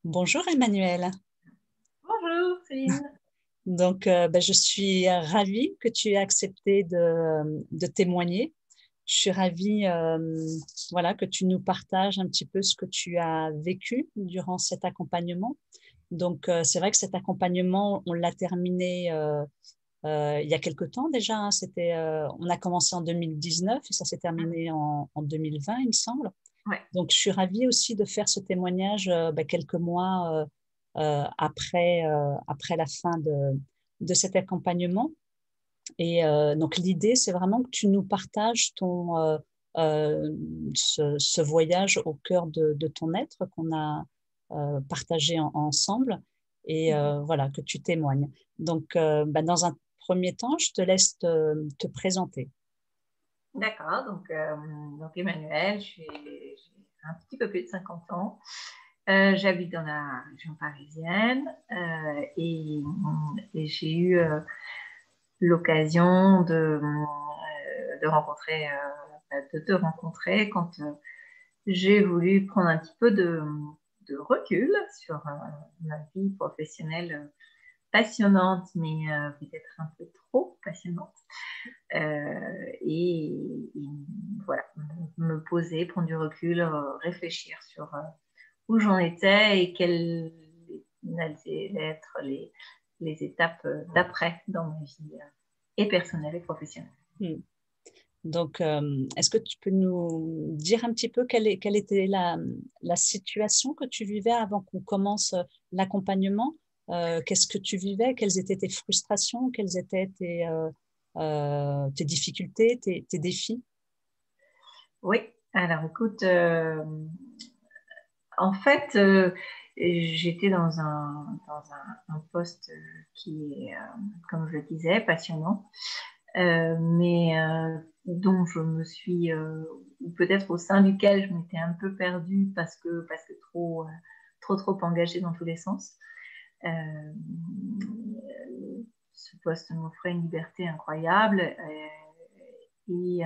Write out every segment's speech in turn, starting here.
Bonjour Emmanuel. Bonjour Céline. Donc, je suis ravie que tu aies accepté de témoigner. Je suis ravie voilà, que tu nous partages un petit peu ce que tu as vécu durant cet accompagnement. Donc, c'est vrai que cet accompagnement, on l'a terminé il y a quelque temps déjà. Hein. On a commencé en 2019 et ça s'est terminé en 2020, il me semble. Ouais. Donc, je suis ravie aussi de faire ce témoignage quelques mois après la fin de cet accompagnement. Et donc, l'idée, c'est vraiment que tu nous partages ce voyage au cœur de ton être qu'on a partagé ensemble et voilà, que tu témoignes. Donc, dans un premier temps, je te laisse te présenter. D'accord, donc Emmanuel, j'ai un petit peu plus de 50 ans. J'habite dans la région parisienne et j'ai eu l'occasion rencontrer, de te rencontrer quand j'ai voulu prendre un petit peu de recul sur ma vie professionnelle passionnante, mais peut-être un peu trop passionnante. Et voilà, me poser, prendre du recul, réfléchir sur où j'en étais et quelles allaient être les étapes d'après dans ma vie et personnelle et professionnelle. Donc, est-ce que tu peux nous dire un petit peu quelle était la situation que tu vivais avant qu'on commence l'accompagnement? Qu'est-ce que tu vivais? Quelles étaient tes frustrations? Quelles étaient tes difficultés, tes défis? Oui, alors écoute, en fait, j'étais dans un poste qui est, comme je le disais, passionnant, mais dont je me suis, ou peut-être au sein duquel je m'étais un peu perdue parce que trop engagée dans tous les sens. Ce poste m'offrait une liberté incroyable et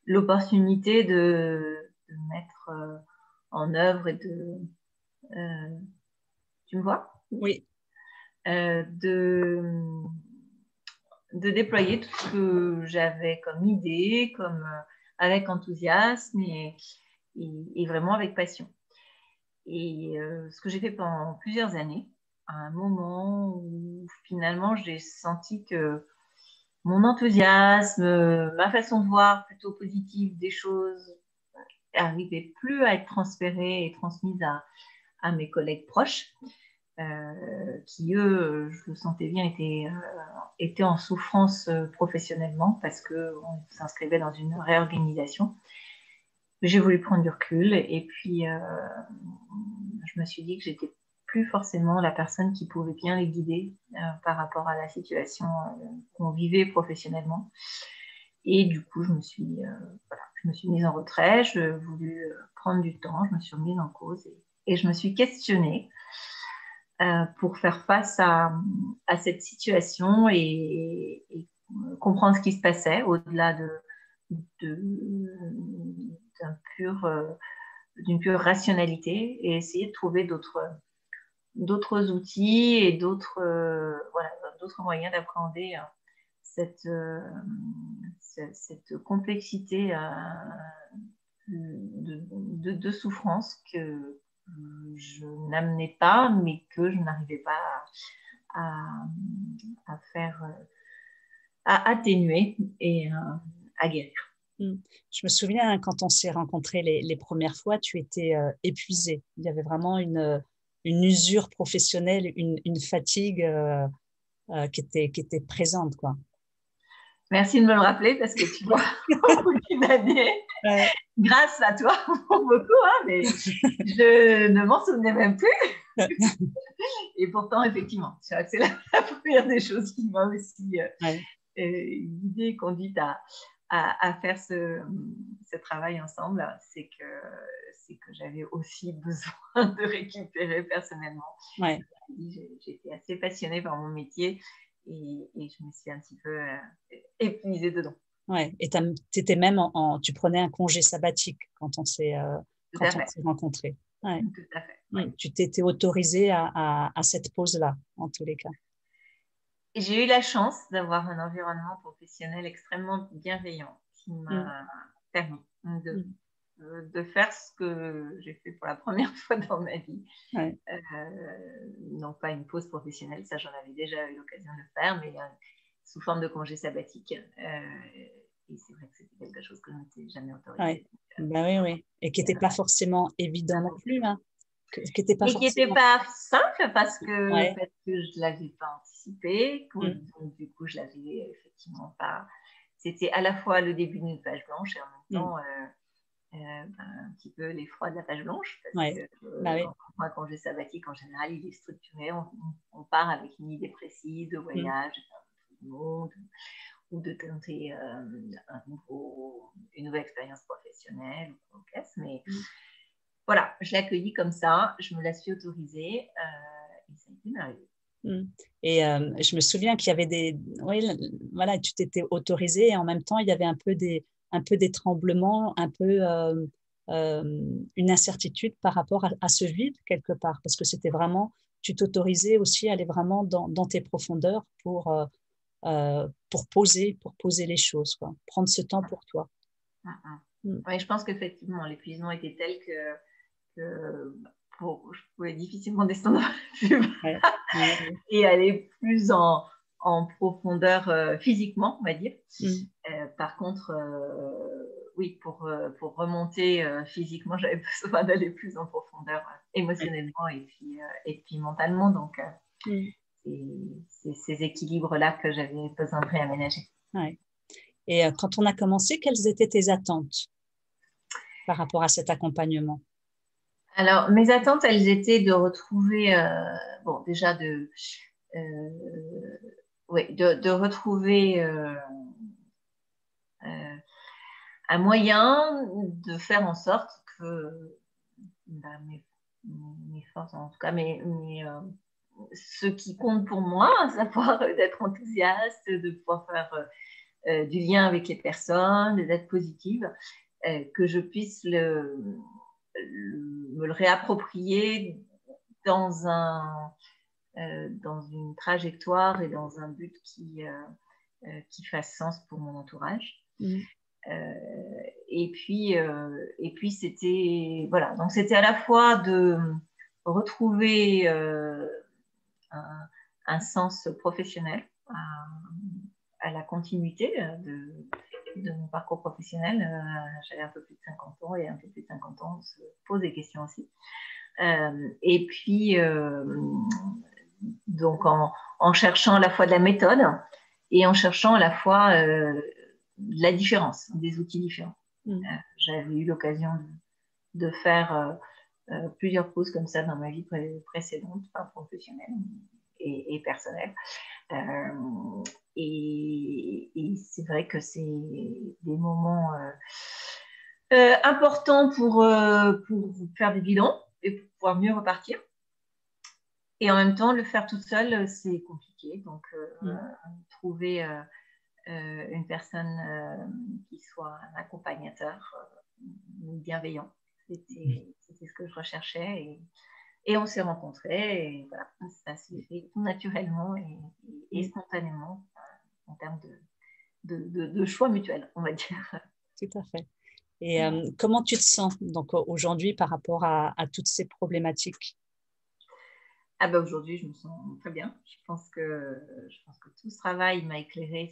l'opportunité de mettre en œuvre et tu me vois? Oui. De déployer tout ce que j'avais comme idée, avec enthousiasme et vraiment avec passion. Et ce que j'ai fait pendant plusieurs années, à un moment où finalement j'ai senti que mon enthousiasme, ma façon de voir plutôt positive des choses, n'arrivait plus à être transférée et transmise à mes collègues proches, qui eux, je le sentais bien, étaient en souffrance professionnellement parce qu'on s'inscrivait dans une réorganisation. J'ai voulu prendre du recul et puis je me suis dit que j'étais plus forcément la personne qui pouvait bien les guider par rapport à la situation qu'on vivait professionnellement. Et du coup, je me suis mise en retrait, je voulus prendre du temps, je me suis remise en cause et je me suis questionnée pour faire face à cette situation et comprendre ce qui se passait au-delà d'une pure rationalité et essayer de trouver d'autres outils et d'autres moyens d'appréhender cette complexité de souffrance que je n'amenais pas, mais que je n'arrivais pas à faire, à atténuer et à guérir. Je me souviens, quand on s'est rencontrés les premières fois, tu étais épuisée. Il y avait vraiment une usure professionnelle, une fatigue qui était présente, quoi. Merci de me le rappeler parce que tu vois, au bout d'une année, grâce à toi, pour beaucoup, hein, mais je ne m'en souvenais même plus. Et pourtant, effectivement, c'est la première des choses qui m'a aussi guidée, conduite à faire ce travail ensemble, c'est que j'avais aussi besoin de récupérer personnellement. Ouais. J'étais assez passionnée par mon métier et je me suis un petit peu épuisée dedans. Ouais. Et tu prenais un congé sabbatique quand on s'est Tout à quand on fait. s'est rencontrés. Ouais. Tout à fait. Ouais. Tu t'étais autorisée à cette pause-là, en tous les cas. Et j'ai eu la chance d'avoir un environnement professionnel extrêmement bienveillant qui Mm. m'a permis Mm. de faire ce que j'ai fait pour la première fois dans ma vie. Ouais. Non pas une pause professionnelle, ça j'en avais déjà eu l'occasion de faire, mais sous forme de congé sabbatique. Et c'est vrai que c'était quelque chose que je n'étais jamais autorisée. Ouais. Ben oui, oui. Et qui n'était pas forcément évident non plus, hein. Qui n'était pas Et qui n'était forcément... pas simple parce que Ouais. je ne l'avais pas anticipé, Mm. donc du coup je l'avais effectivement pas. C'était à la fois le début d'une page blanche et en même Mm. temps un petit peu l'effroi de la page blanche, parce Ouais. que Ben oui. quand on prend un congé sabbatique, en général, il est structuré, on part avec une idée précise de voyage, de faire un tour du monde, ou de tenter une nouvelle expérience professionnelle ou caisse, mais voilà, je l'ai accueilli comme ça, je me la suis autorisée et ça a été merveilleux. Et je me souviens qu'il y avait des... Oui, voilà, tu t'étais autorisée et en même temps, il y avait un peu des tremblements, un peu une incertitude par rapport à ce vide quelque part, parce que c'était vraiment, tu t'autorisais aussi à aller vraiment dans tes profondeurs pour poser les choses, quoi. Prendre ce temps pour toi. Oui, je pense qu'effectivement, l'épuisement était tel que je pouvais difficilement descendre Ouais. et aller plus en profondeur physiquement, on va dire. Par contre, oui, pour remonter physiquement, j'avais besoin d'aller plus en profondeur émotionnellement et puis mentalement. Donc, c'est ces équilibres-là que j'avais besoin de réaménager. Ouais. Et quand on a commencé, quelles étaient tes attentes par rapport à cet accompagnement? Alors, mes attentes, elles étaient de retrouver, bon, déjà de retrouver un moyen de faire en sorte que mes forces, en tout cas, ce qui compte pour moi, à savoir d'être enthousiaste, de pouvoir faire du lien avec les personnes, d'être positive, que je puisse me le réapproprier dans une trajectoire et dans un but qui fasse sens pour mon entourage. Et puis c'était voilà, donc c'était à la fois de retrouver un sens professionnel à la continuité de mon parcours professionnel. J'avais un peu plus de 50 ans et un peu plus de 50 ans, on se pose des questions aussi. Et puis, donc en cherchant à la fois de la méthode et en cherchant à la fois la différence, des outils différents. J'avais eu l'occasion de faire plusieurs pauses comme ça dans ma vie précédente, professionnelle et personnelle. Et c'est vrai que c'est des moments importants pour faire des bilans et pour pouvoir mieux repartir. Et en même temps, le faire toute seule, c'est compliqué. Donc, trouver une personne qui soit un accompagnateur bienveillant, c'était ce que je recherchais. Et on s'est rencontrés. Et voilà, ça s'est fait tout naturellement et spontanément en termes de choix mutuels, on va dire. Tout à fait. Et comment tu te sens donc aujourd'hui par rapport à toutes ces problématiques? Ah ben aujourd'hui, je me sens très bien. Je pense que tout ce travail m'a éclairé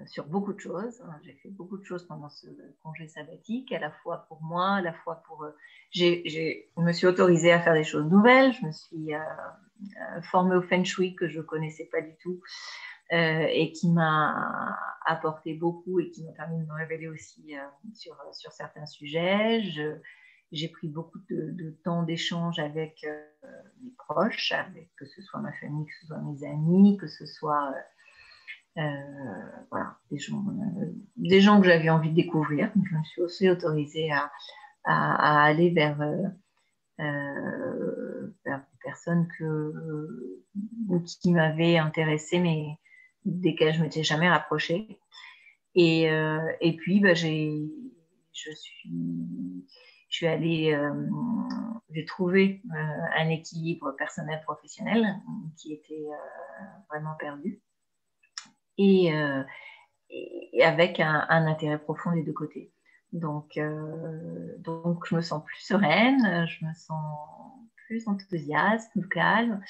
sur beaucoup de choses. J'ai fait beaucoup de choses pendant ce congé sabbatique, à la fois pour moi, à la fois pour... je me suis autorisée à faire des choses nouvelles. Je me suis formée au Feng Shui que je ne connaissais pas du tout et qui m'a apporté beaucoup et qui m'a permis de me révéler aussi sur certains sujets. J'ai pris beaucoup de temps d'échange avec mes proches, que ce soit ma famille, que ce soit mes amis, que ce soit voilà, des gens que j'avais envie de découvrir. Je me suis aussi autorisée à aller vers des personnes qui m'avaient intéressée, mais desquelles je ne m'étais jamais rapprochée. Et puis, je j'ai trouvé un équilibre personnel-professionnel qui était vraiment perdu et avec un intérêt profond des deux côtés. Donc, je me sens plus sereine, je me sens plus enthousiaste, plus calme.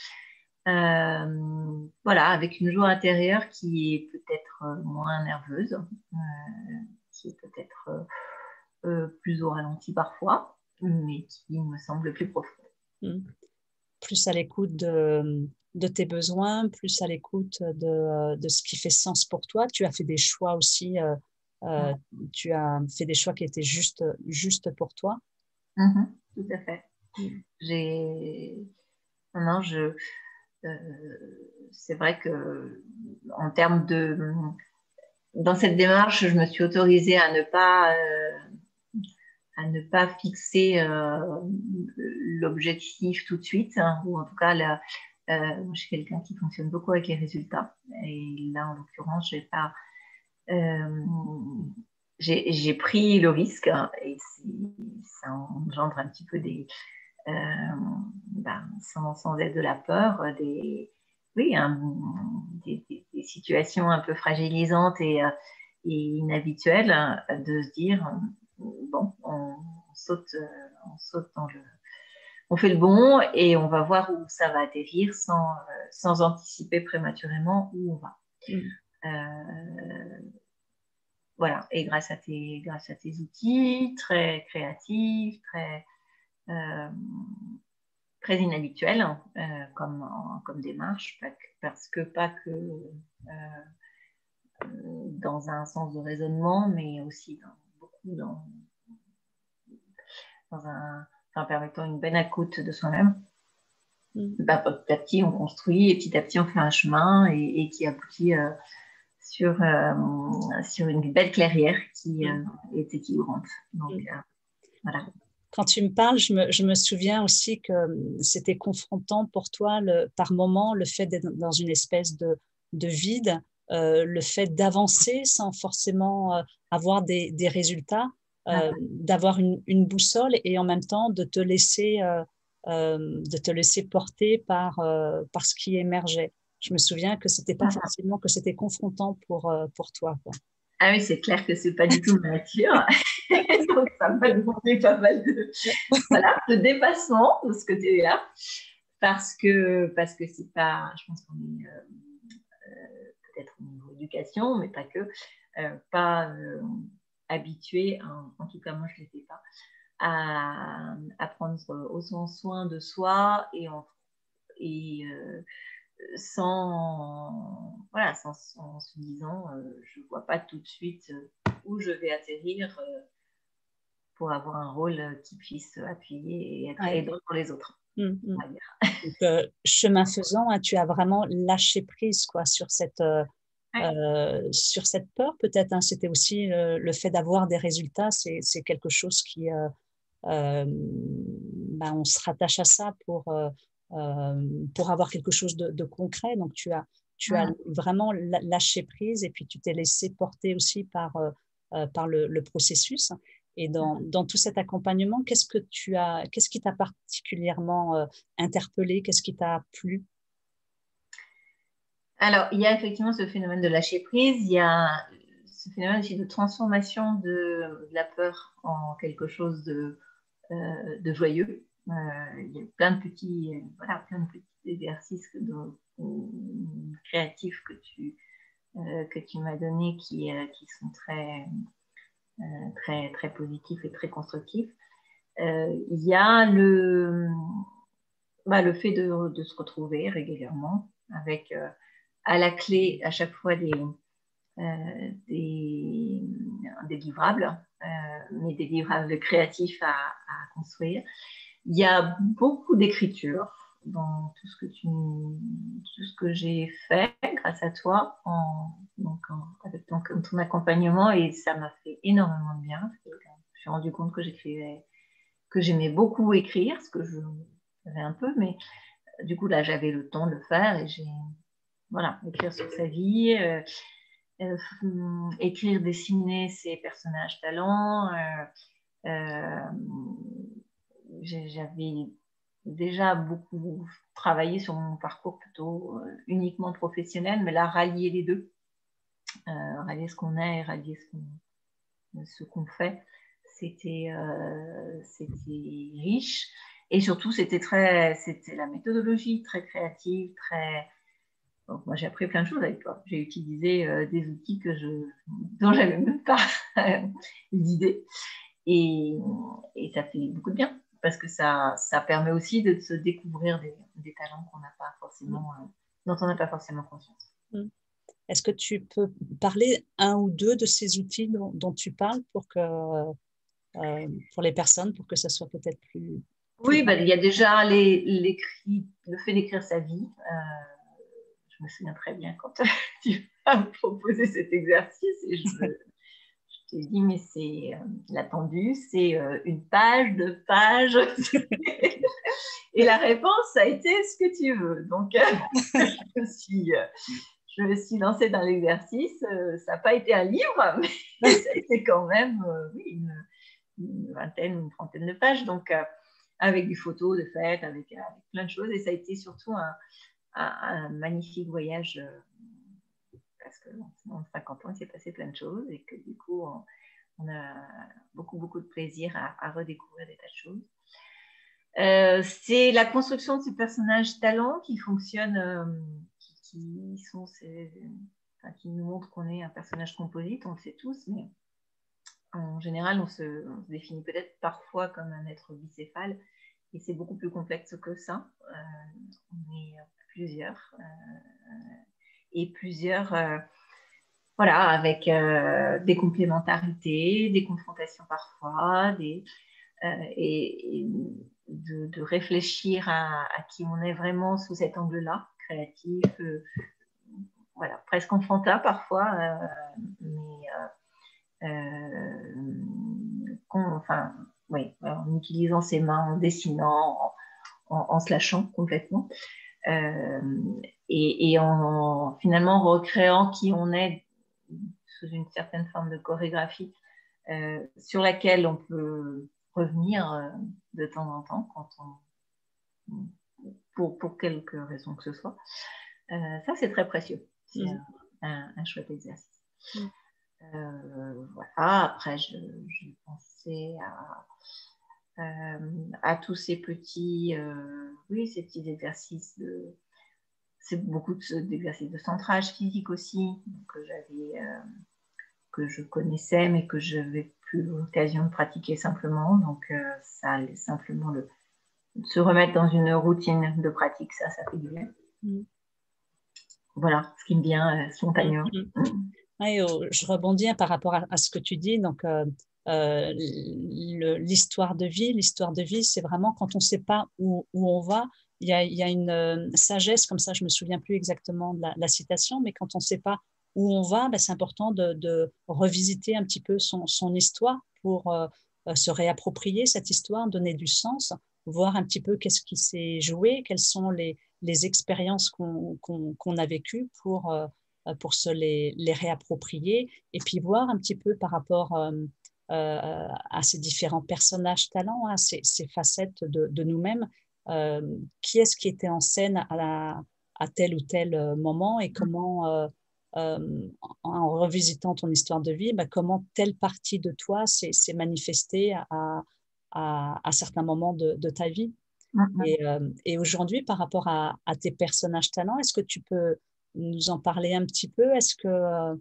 Voilà, avec une joie intérieure qui est peut-être moins nerveuse, qui est peut-être plus au ralenti parfois, mais qui me semble plus profonde. Plus à l'écoute de tes besoins, plus à l'écoute de ce qui fait sens pour toi. Tu as fait des choix aussi, tu as fait des choix qui étaient juste pour toi. Tout à fait. Non, c'est vrai que en termes dans cette démarche, je me suis autorisée à ne pas fixer l'objectif tout de suite, hein, ou en tout cas, moi, je suis quelqu'un qui fonctionne beaucoup avec les résultats. Et là, en l'occurrence, j'ai pris le risque, hein, et ça engendre un petit peu sans être de la peur, des situations un peu fragilisantes et inhabituelles, hein, de se dire bon, on saute on fait le bond et on va voir où ça va atterrir sans anticiper prématurément où on va. Voilà, et grâce à tes outils très créatifs, très inhabituels, comme démarche, pas que dans un sens de raisonnement, mais aussi permettant une bonne écoute de soi-même. Petit à petit, on construit, et petit à petit, on fait un chemin et qui aboutit sur une belle clairière qui est équilibrante. Donc, voilà. Quand tu me parles, je me souviens aussi que c'était confrontant pour toi, par moment, le fait d'être dans une espèce de vide, le fait d'avancer sans forcément avoir des résultats, d'avoir une boussole et en même temps de te laisser porter par ce qui émergeait. Je me souviens que c'était pas forcément que c'était confrontant pour toi, quoi. Ah oui, c'est clair que c'est pas du tout ma nature. Donc, ça m'a demandé pas mal de dépassement de ce côté-là. Parce que c'est pas, je pense qu'on est peut-être au niveau éducation, mais pas que, pas habitué, en tout cas moi je ne l'étais pas, à prendre autant soin de soi et sans se disant je ne vois pas tout de suite où je vais atterrir pour avoir un rôle qui puisse appuyer et être aidant pour les autres. Donc, chemin faisant, hein, tu as vraiment lâché prise, quoi, sur cette peur peut-être, hein. C'était aussi le fait d'avoir des résultats, c'est quelque chose qui on se rattache à ça pour avoir quelque chose de concret. Donc tu as vraiment lâché prise et puis tu t'es laissé porter aussi par le processus. Et dans tout cet accompagnement, qu'est-ce qui t'a particulièrement interpellé? Qu'est-ce qui t'a plu? Alors, il y a effectivement ce phénomène de lâcher prise, il y a ce phénomène aussi de transformation de la peur en quelque chose de joyeux. Il y a plein de petits exercices créatifs que tu m'as donnés qui sont très positifs et très constructifs. Il y a le fait de se retrouver régulièrement avec à la clé à chaque fois des livrables, mais des livrables créatifs à construire. Il y a beaucoup d'écriture dans tout ce que j'ai fait grâce à toi avec ton accompagnement, et ça m'a fait énormément de bien. Je me suis rendu compte que j'aimais beaucoup écrire, ce que je savais un peu, mais du coup là j'avais le temps de le faire et écrire sur sa vie, écrire, dessiner ses personnages talents, J'avais déjà beaucoup travaillé sur mon parcours plutôt uniquement professionnel, mais là, rallier les deux, rallier ce qu'on est et rallier ce qu'on fait, c'était riche. Et surtout, c'était la méthodologie très créative, très... Donc, moi, j'ai appris plein de choses avec toi. J'ai utilisé des outils dont je n'avais même pas l'idée. Et ça fait beaucoup de bien parce que ça permet aussi de se découvrir des talents qu'on n'a pas forcément, dont on n'a pas forcément conscience. Est-ce que tu peux parler un ou deux de ces outils dont tu parles pour les personnes, pour que ça soit peut-être plus... Oui, il y a déjà le fait d'écrire sa vie. Je me souviens très bien quand tu as proposé cet exercice et je t'ai dit, mais c'est l'attendu, c'est une page, 2 pages. Et la réponse a été ce que tu veux. Donc, je me suis lancée dans l'exercice. Ça n'a pas été un livre, mais c'était quand même une vingtaine, une trentaine de pages. Donc, avec des photos de fêtes, avec plein de choses. Et ça a été surtout un magnifique voyage parce que en 50 ans, il s'est passé plein de choses et que du coup, on a beaucoup, beaucoup de plaisir à redécouvrir des tas de choses. C'est la construction de ces personnages talents qui fonctionnent, qui nous montrent qu'on est un personnage composite, on le sait tous, mais en général, on se définit peut-être parfois comme un être bicéphale, et c'est beaucoup plus complexe que ça. On est plusieurs, voilà, avec des complémentarités, des confrontations parfois, et de réfléchir à qui on est vraiment sous cet angle-là, créatif, voilà, presque enfantin parfois, mais oui, en utilisant ses mains, en dessinant, en se lâchant complètement, et en finalement recréant qui on est sous une certaine forme de chorégraphie sur laquelle on peut revenir de temps en temps pour quelque raison que ce soit. Ça, c'est très précieux. C'est un chouette exercice. Voilà. Après, je pensais à tous ces petits, ces petits exercices c'est beaucoup d'exercices de centrage physique aussi que je connaissais mais que je n'avais plus l'occasion de pratiquer simplement. Donc, ça allait simplement se remettre dans une routine de pratique, ça fait du bien. Voilà, ce qui me vient spontanément. Ouais, je rebondis par rapport à ce que tu dis. Donc, l'histoire de vie, c'est vraiment quand on ne sait pas où on va. Il y a une sagesse, comme ça, je ne me souviens plus exactement de la citation, mais quand on ne sait pas où on va, c'est important de revisiter un petit peu son histoire pour se réapproprier cette histoire, donner du sens, voir un petit peu qu'est-ce qui s'est joué, quelles sont les expériences qu'on a vécues pour se les réapproprier et puis voir un petit peu par rapport à ces différents personnages talents, hein, ces facettes de nous-mêmes, qui est-ce qui était en scène à tel ou tel moment et comment, en revisitant ton histoire de vie, comment telle partie de toi s'est manifestée à certains moments de ta vie. Et aujourd'hui, par rapport à tes personnages talents, est-ce que tu peux nous en parler un petit peu? Est-ce que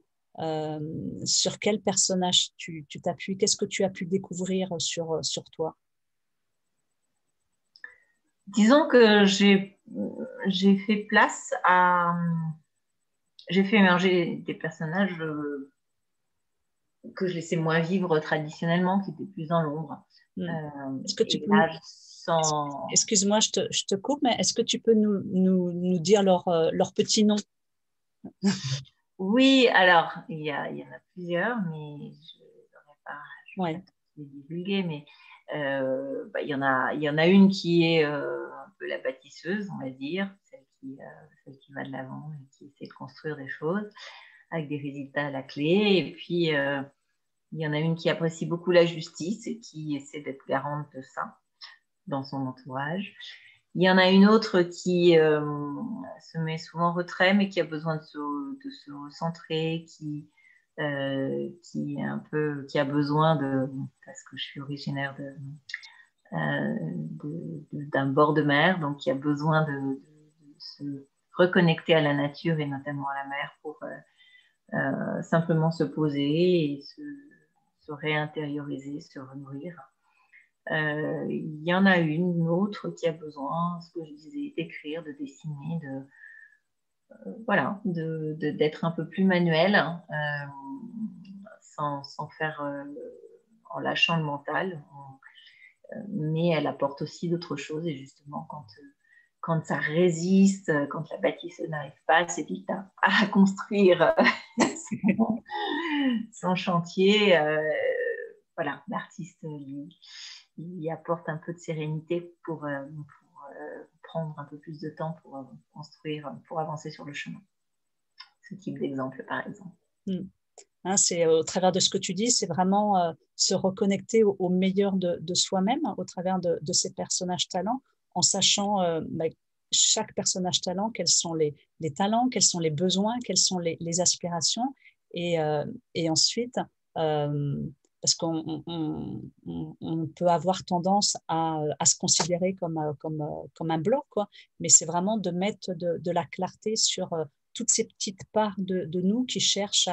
sur quel personnage tu t'appuies? Qu'est-ce que tu as pu découvrir sur toi? Disons que j'ai fait place j'ai fait émerger des personnages que je laissais moins vivre traditionnellement, qui étaient plus dans l'ombre. Est-ce que tu peux... Excuse-moi, je te coupe, mais est-ce que tu peux nous dire leur petit nom? Oui, alors, il y en a plusieurs, mais je n'aurais pas les divulguer, mais il y en a une qui est un peu la bâtisseuse, on va dire, celle qui va de l'avant et qui essaie de construire des choses avec des résultats à la clé. Et puis, Il y en a une qui apprécie beaucoup la justice et qui essaie d'être garante de ça dans son entourage. Il y en a une autre qui se met souvent en retrait, mais qui a besoin de se recentrer, qui a besoin parce que je suis originaire d'un bord de mer, donc qui a besoin de se reconnecter à la nature et notamment à la mer pour simplement se poser et se réintérioriser, se renourrir. Il y en a une autre qui a besoin, ce que je disais, d'écrire, de dessiner, d'être un peu plus manuel, sans faire en lâchant le mental. Mais elle apporte aussi d'autres choses. Et justement, quand ça résiste, quand la bâtisse n'arrive pas assez vite à construire son chantier, voilà, l'artiste il apporte un peu de sérénité pour prendre un peu plus de temps pour construire, pour avancer sur le chemin. Ce type d'exemple, par exemple. Hein, c'est au travers de ce que tu dis, c'est vraiment se reconnecter au meilleur de soi-même au travers de ces personnages talents, en sachant chaque personnage talent, quels sont les talents, quels sont les besoins, quelles sont les aspirations, et ensuite, parce qu'on peut avoir tendance à se considérer comme un bloc, quoi, mais c'est vraiment de mettre de la clarté sur toutes ces petites parts de nous qui cherchent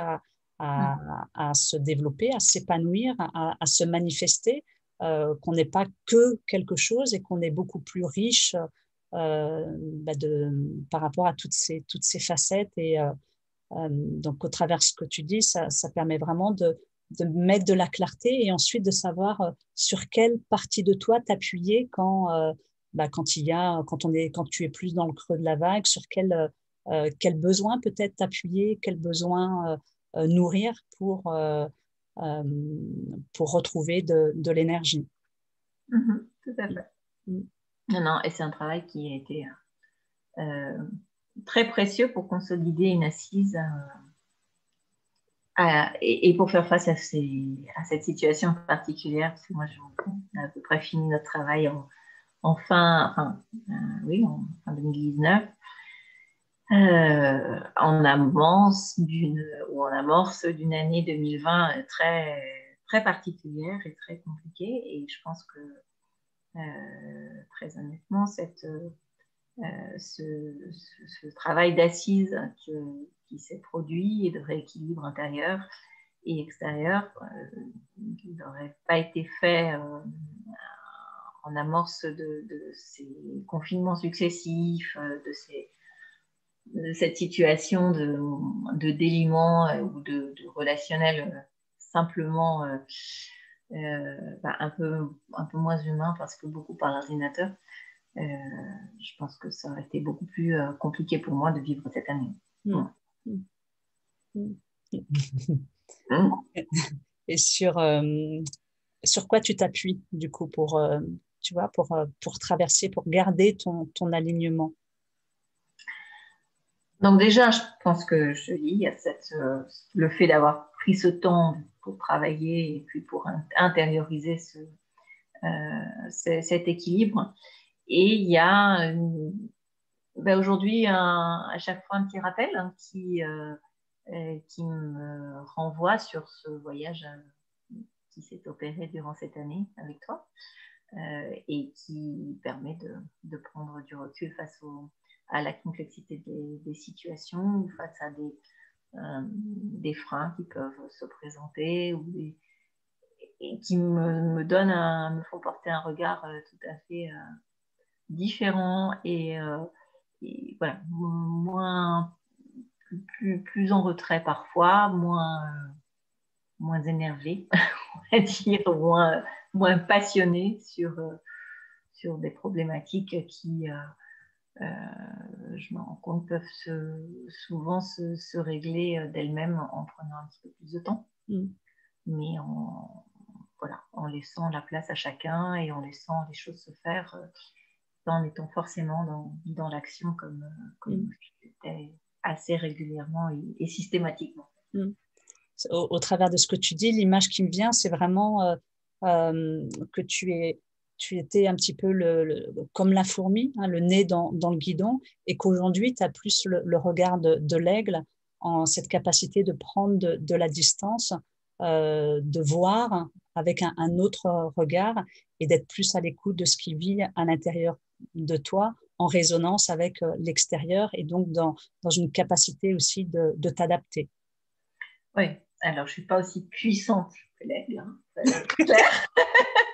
à se développer, à s'épanouir, à se manifester, qu'on n'est pas que quelque chose et qu'on est beaucoup plus riche par rapport à toutes ces facettes. Et donc, au travers de ce que tu dis, ça permet vraiment de mettre de la clarté et ensuite de savoir sur quelle partie de toi t'appuyer quand tu es plus dans le creux de la vague, sur quel besoin peut-être t'appuyer, quel besoin nourrir euh, pour retrouver de l'énergie. Tout à fait. Non, et c'est un travail qui a été très précieux pour consolider une assise et pour faire face à cette situation particulière, parce que moi, on a à peu près fini notre travail en fin 2019. En amorce d'une année 2020 très, très particulière et très compliquée. Et je pense que, très honnêtement, ce travail d'assise qui s'est produit et de rééquilibre intérieur et extérieur, qui n'aurait pas été fait en amorce de ces confinements successifs, de cette situation de déliement ou de relationnel simplement un peu moins humain parce que beaucoup par l'ordinateur. Je pense que ça aurait été beaucoup plus compliqué pour moi de vivre cette année. Et sur quoi tu t'appuies du coup pour traverser, pour garder ton alignement? Donc déjà, je pense que je dis, il y a le fait d'avoir pris ce temps pour travailler et puis pour intérioriser cet équilibre. Et il y a aujourd'hui à chaque fois un petit rappel qui me renvoie sur ce voyage qui s'est opéré durant cette année avec toi et qui permet de prendre du recul face à la complexité des situations, face à des freins qui peuvent se présenter et qui me font porter un regard tout à fait différent et voilà, plus en retrait parfois, moins énervé, on va dire, moins passionné sur des problématiques qui, je me rends compte, peuvent souvent se régler d'elles-mêmes en prenant un petit peu plus de temps, mais en laissant la place à chacun et en laissant les choses se faire, en étant forcément dans l'action comme j'étais assez régulièrement et systématiquement. au travers de ce que tu dis, l'image qui me vient, c'est vraiment que tu étais un petit peu comme la fourmi, hein, le nez dans le guidon, et qu'aujourd'hui, tu as plus le regard de l'aigle, en cette capacité de prendre de la distance, de voir avec un autre regard et d'être plus à l'écoute de ce qui vit à l'intérieur de toi, en résonance avec l'extérieur, et donc dans une capacité aussi de t'adapter. Oui, alors je ne suis pas aussi puissante que l'aigle, hein, ça va être clair.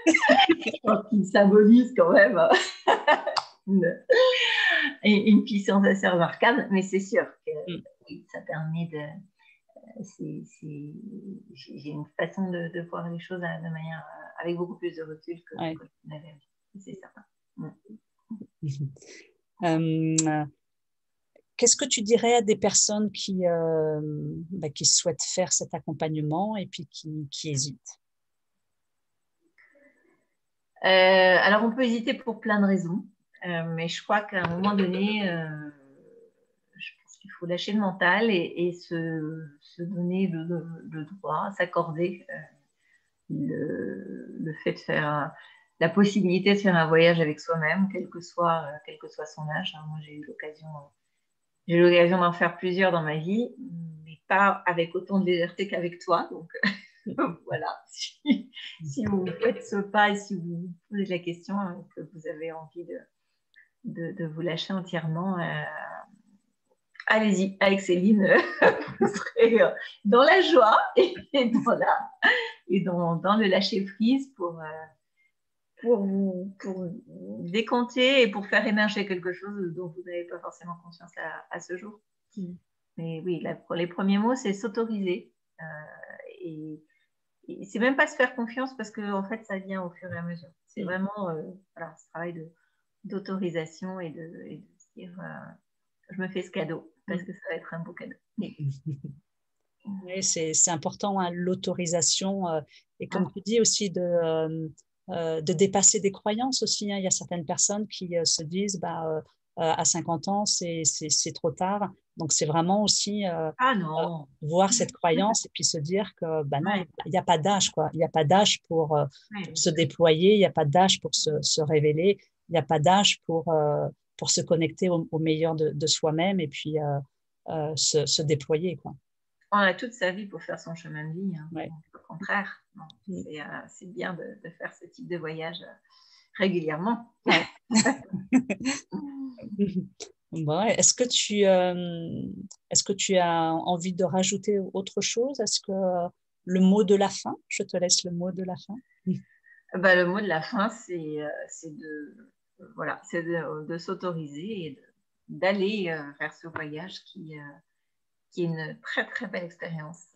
Je pense qu'il symbolise quand même une puissance assez remarquable, mais c'est sûr que oui, ça permet de... J'ai une façon de voir les choses de manière avec beaucoup plus de recul que je n'avais, c'est certain. Qu'est-ce que tu dirais à des personnes qui souhaitent faire cet accompagnement et puis qui hésitent? Alors, on peut hésiter pour plein de raisons, mais je crois qu'à un moment donné, je pense qu'il faut lâcher le mental et se donner le droit, s'accorder le fait de faire la possibilité de faire un voyage avec soi-même, quel que soit son âge. Moi, j'ai eu l'occasion d'en faire plusieurs dans ma vie, mais pas avec autant de légèreté qu'avec toi. Donc, voilà, si vous faites ce pas et si vous vous posez la question, que vous avez envie de vous lâcher entièrement, allez-y, avec Céline, vous serez dans la joie et dans le lâcher-prise pour décompter et pour faire émerger quelque chose dont vous n'avez pas forcément conscience à ce jour. Mais oui, les premiers mots, c'est s'autoriser. Et c'est même pas se faire confiance parce que en fait, ça vient au fur et à mesure. C'est vraiment ce travail d'autorisation et de se dire je me fais ce cadeau parce que ça va être un beau cadeau. Oui, c'est important, hein, l'autorisation, et comme tu dis aussi de dépasser des croyances aussi, hein. Il y a certaines personnes qui se disent à 50 ans, c'est trop tard. Donc, c'est vraiment aussi voir cette croyance et puis se dire que non, il n'y a pas d'âge, quoi. Il n'y a pas d'âge pour se déployer, il n'y a pas d'âge pour se révéler, il n'y a pas d'âge pour se connecter au meilleur de soi-même et puis se déployer, quoi. On a toute sa vie pour faire son chemin de vie. Hein. Au contraire, c'est bien de faire ce type de voyage régulièrement. Bon, est-ce que tu as envie de rajouter autre chose? Est-ce que le mot de la fin, je te laisse le mot de la fin. Le mot de la fin, c'est de s'autoriser et d'aller vers ce voyage qui est une très très belle expérience,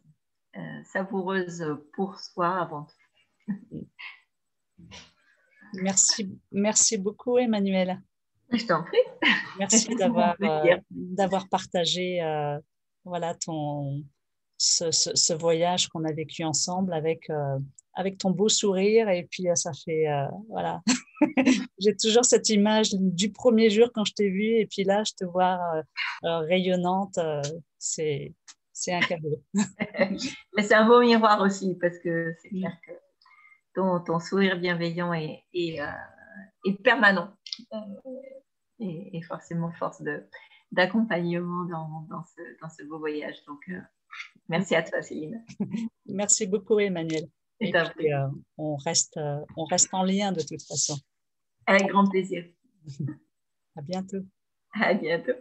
savoureuse pour soi avant tout. Merci beaucoup, Emmanuelle. Je t'en prie. Merci d'avoir partagé ce voyage qu'on a vécu ensemble avec ton beau sourire, et puis ça fait voilà. J'ai toujours cette image du premier jour quand je t'ai vue, et puis là je te vois rayonnante, c'est un cadeau. Mais c'est un beau miroir aussi, parce que c'est clair que ton sourire bienveillant est permanent et forcément force d'accompagnement dans ce beau voyage. Donc, merci à toi, Céline. Merci beaucoup, Emmanuelle. Et puis, on reste en lien de toute façon. Avec grand plaisir. À bientôt. À bientôt.